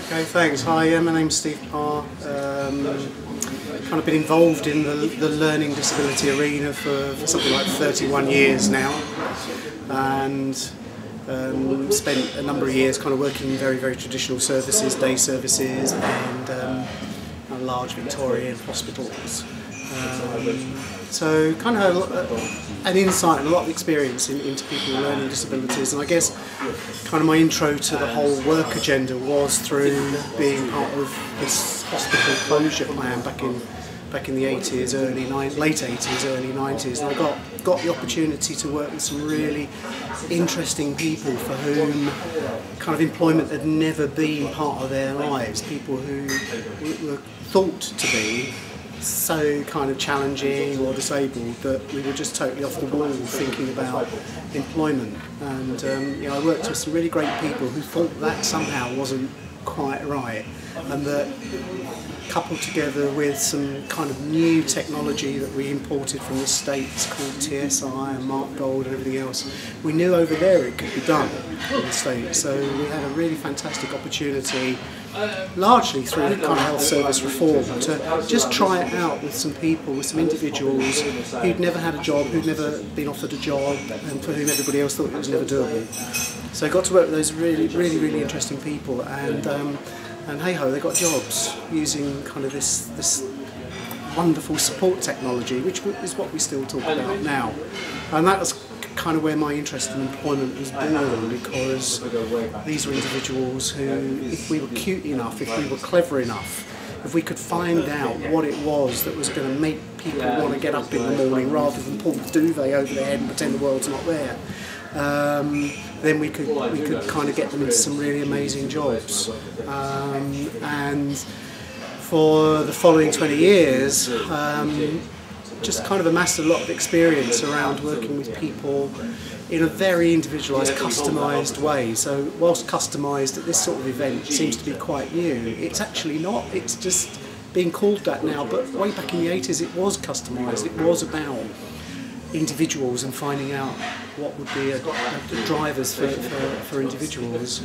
Okay, thanks. Hi, my name's Steve Parr. Kind of been involved in the learning disability arena for something like 31 years now, and spent a number of years kind of working in very traditional services, day services, and large Victorian hospitals. So kind of an insight and a lot of experience into people with learning disabilities, and I guess kind of my intro to the whole work agenda was through being part of this hospital closure plan back in the 80s, late 80s, early 90s, and I got the opportunity to work with some really interesting people for whom kind of employment had never been part of their lives, people who were thought to be so kind of challenging or disabled that we were just totally off the wall thinking about employment. And you know, I worked with some really great people who thought that somehow wasn't quite right, and that coupled together with some kind of new technology that we imported from the States called TSI and Mark Gold and everything else, we knew over there it could be done in the States. So we had a really fantastic opportunity, largely through kind of health service reform, to just try it out with some people, with some individuals who'd never had a job, who'd never been offered a job, and for whom everybody else thought it was never doable. So I got to work with those really interesting people, and hey ho, they got jobs using kind of this wonderful support technology, which is what we still talk about now. And that was kind of where my interest in employment was born, because these were individuals who, if we were cute enough, if we were clever enough, if we could find out what it was that was going to make people want to get up in the morning rather than pull the duvet over their head and pretend the world's not there, then we could kind of get them into some really amazing jobs. And for the following 20 years, just kind of amassed a lot of experience around working with people in a very individualised, customised way. So whilst customised at this sort of event seems to be quite new, it's actually not. It's just being called that now, but way back in the 80s it was customised. It was about individuals and finding out what would be the drivers for individuals.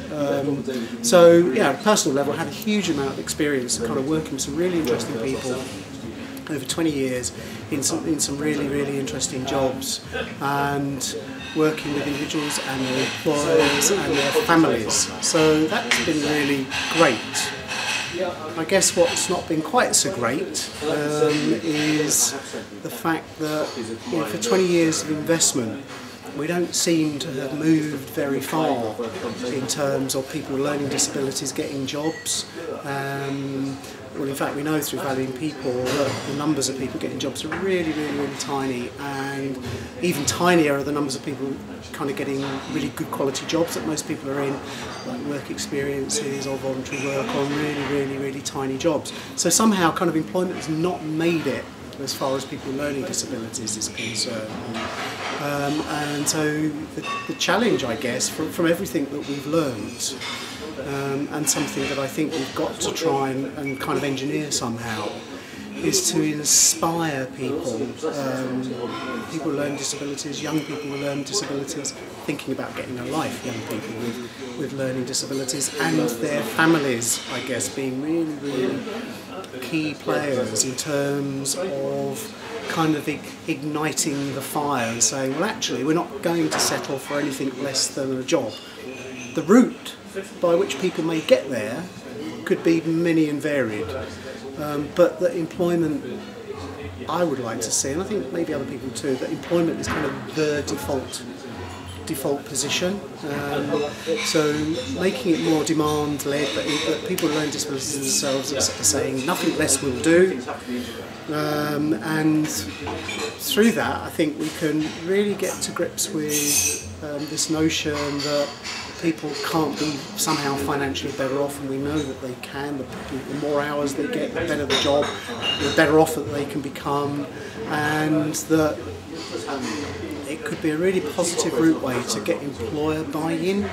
So yeah, at a personal level, I had a huge amount of experience kind of working with some really interesting people over 20 years in some really interesting jobs, and working with individuals and their employers and their families. So that's been really great. I guess what's not been quite so great is the fact that, you know, for 20 years of investment, we don't seem to have moved very far in terms of people with learning disabilities getting jobs. Well, in fact, we know through valuing people that the numbers of people getting jobs are really tiny, and even tinier are the numbers of people kind of getting really good quality jobs that most people are in, like work experiences or voluntary work on really tiny jobs. So somehow kind of employment has not made it as far as people with learning disabilities is concerned. And so the challenge, I guess, from everything that we've learned, and something that I think we've got to try and kind of engineer somehow, is to inspire people, people with learning disabilities, young people with learning disabilities, thinking about getting a life, young people with learning disabilities, and their families, I guess, being really key players in terms of kind of igniting the fire and saying, well, actually, we're not going to settle for anything less than a job. The route by which people may get there could be many and varied, but that employment, I would like to see, and I think maybe other people too, that employment is kind of the default position. So making it more demand-led, that people with learning disabilities themselves are saying nothing less will do, and through that I think we can really get to grips with this notion that people can't be somehow financially better off, and we know that they can. The more hours they get, the better the job, the better off that they can become, and that it could be a really positive route way to get employer buy-in,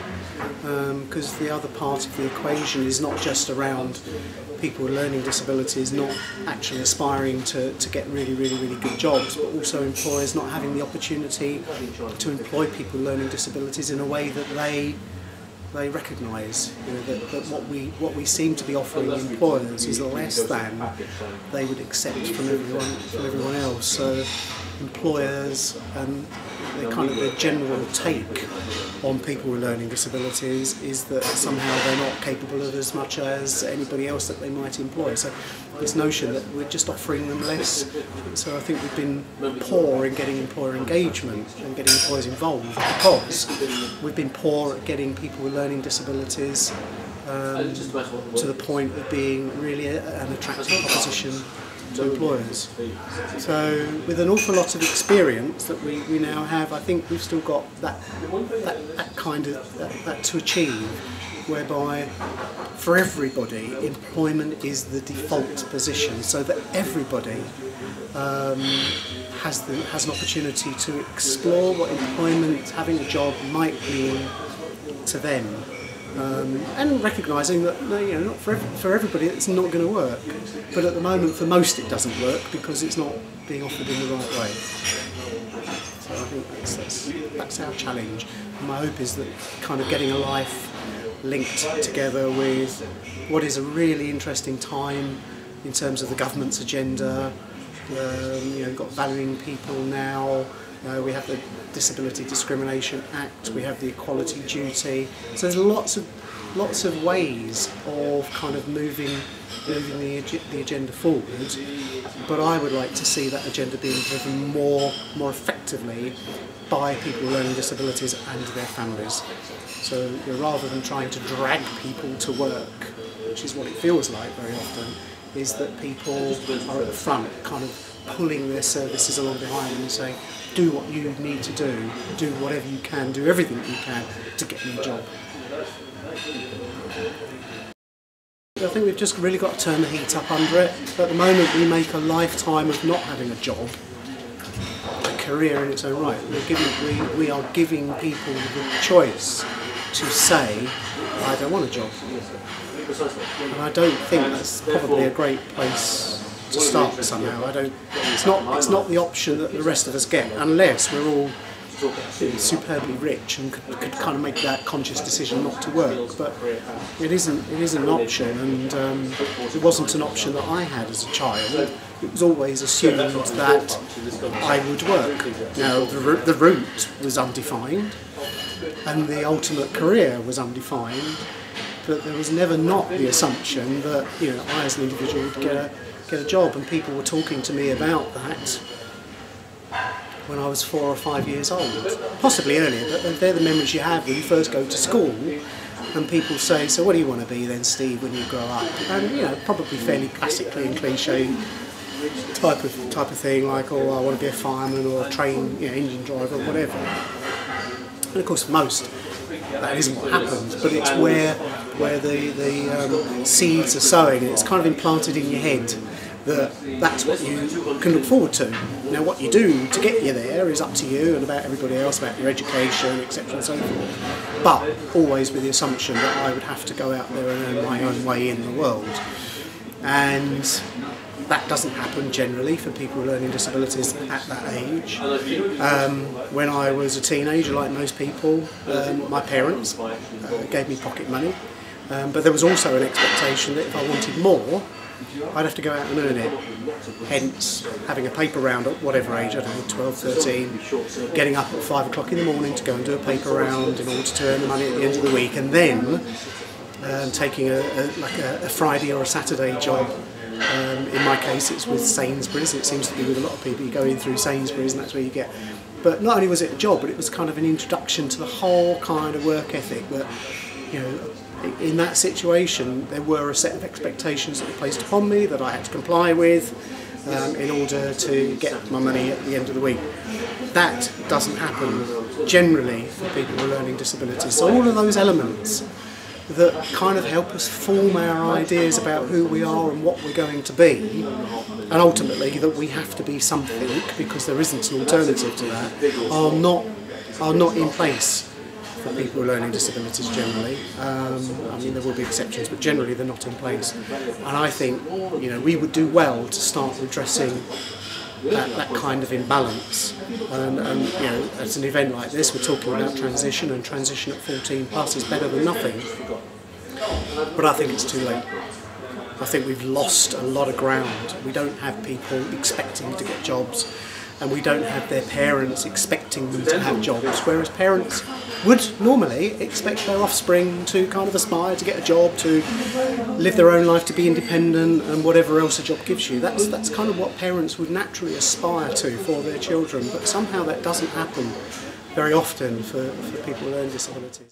because the other part of the equation is not just around people with learning disabilities not actually aspiring to get really good jobs, but also employers not having the opportunity to employ people with learning disabilities in a way that they they recognise that what we seem to be offering employers is less than they would accept from everyone else. So employers and the general take on people with learning disabilities is that somehow they're not capable of as much as anybody else that they might employ. So this notion that we're just offering them less. So I think we've been poor in getting employer engagement and getting employers involved because we've been poor at getting people with learning disabilities to the point of being really an attractive proposition to employers. So with an awful lot of experience that we now have, I think we've still got that to achieve, whereby for everybody employment is the default position, so that everybody has an opportunity to explore what employment, having a job, might mean to them. And recognising that not for everybody it's not going to work, but at the moment for most it doesn't work because it's not being offered in the right way. So I think that's our challenge. And my hope is that kind of getting a life linked together with what is a really interesting time in terms of the government's agenda. We've got valuing people now. We have the Disability Discrimination Act, we have the Equality Duty. So there's lots of ways of kind of moving the agenda forward. But I would like to see that agenda being driven more effectively by people with learning disabilities and their families. So rather than trying to drag people to work, which is what it feels like very often, is that people are at the front kind of pulling their services along behind them and saying, do what you need to do whatever you can, do everything you can to get me a job. I think we've just really got to turn the heat up under it. At the moment we make a lifetime of not having a job a career in its own right. We are giving people the choice to say, I don't want a job. And I don't think that's probably a great place to start somehow. It's not the option that the rest of us get, unless we're all superbly rich and could kind of make that conscious decision not to work. But it isn't an option, and it wasn't an option that I had as a child. It was always assumed that I would work. Now the route was undefined, and the ultimate career was undefined. But there was never not the assumption that I as an individual would get a job, and people were talking to me about that when I was 4 or 5 years old, possibly earlier, but they're the memories you have when you first go to school, and people say, so what do you want to be then, Steve, when you grow up? And probably fairly classically and cliche type of thing, like, oh, I want to be a fireman or a train engine driver or whatever. And of course for most that isn't what happens, but it's where the seeds are sowing, and it's kind of implanted in your head that that's what you can look forward to. Now what you do to get you there is up to you and about everybody else, about your education, etc. and so forth. But always with the assumption that I would have to go out there and earn my own way in the world. And that doesn't happen generally for people with learning disabilities at that age. When I was a teenager, like most people, my parents gave me pocket money, but there was also an expectation that if I wanted more, I'd have to go out and earn it. Hence, having a paper round at whatever age, I don't know, 12, 13, getting up at 5 o'clock in the morning to go and do a paper round in order to earn the money at the end of the week, and then taking a Friday or a Saturday job. In my case it's with Sainsbury's. It seems to be with a lot of people, you go in through Sainsbury's and that's where you get. But not only was it a job, but it was kind of an introduction to the whole kind of work ethic that, in that situation there were a set of expectations that were placed upon me that I had to comply with in order to get my money at the end of the week. That doesn't happen generally for people with learning disabilities. So all of those elements that kind of help us form our ideas about who we are and what we're going to be, and ultimately that we have to be something because there isn't an alternative to that, are not in place for people with learning disabilities generally. I mean, there will be exceptions, but generally they're not in place. And I think we would do well to start redressing that kind of imbalance. And you know, at an event like this, we're talking about transition, and transition at 14 plus is better than nothing. But I think it's too late. I think we've lost a lot of ground. We don't have people expecting to get jobs, and we don't have their parents expecting them to have jobs, whereas parents would normally expect their offspring to kind of aspire to get a job, to live their own life, to be independent, and whatever else a job gives you. That's kind of what parents would naturally aspire to for their children, but somehow that doesn't happen very often for people with learning disabilities.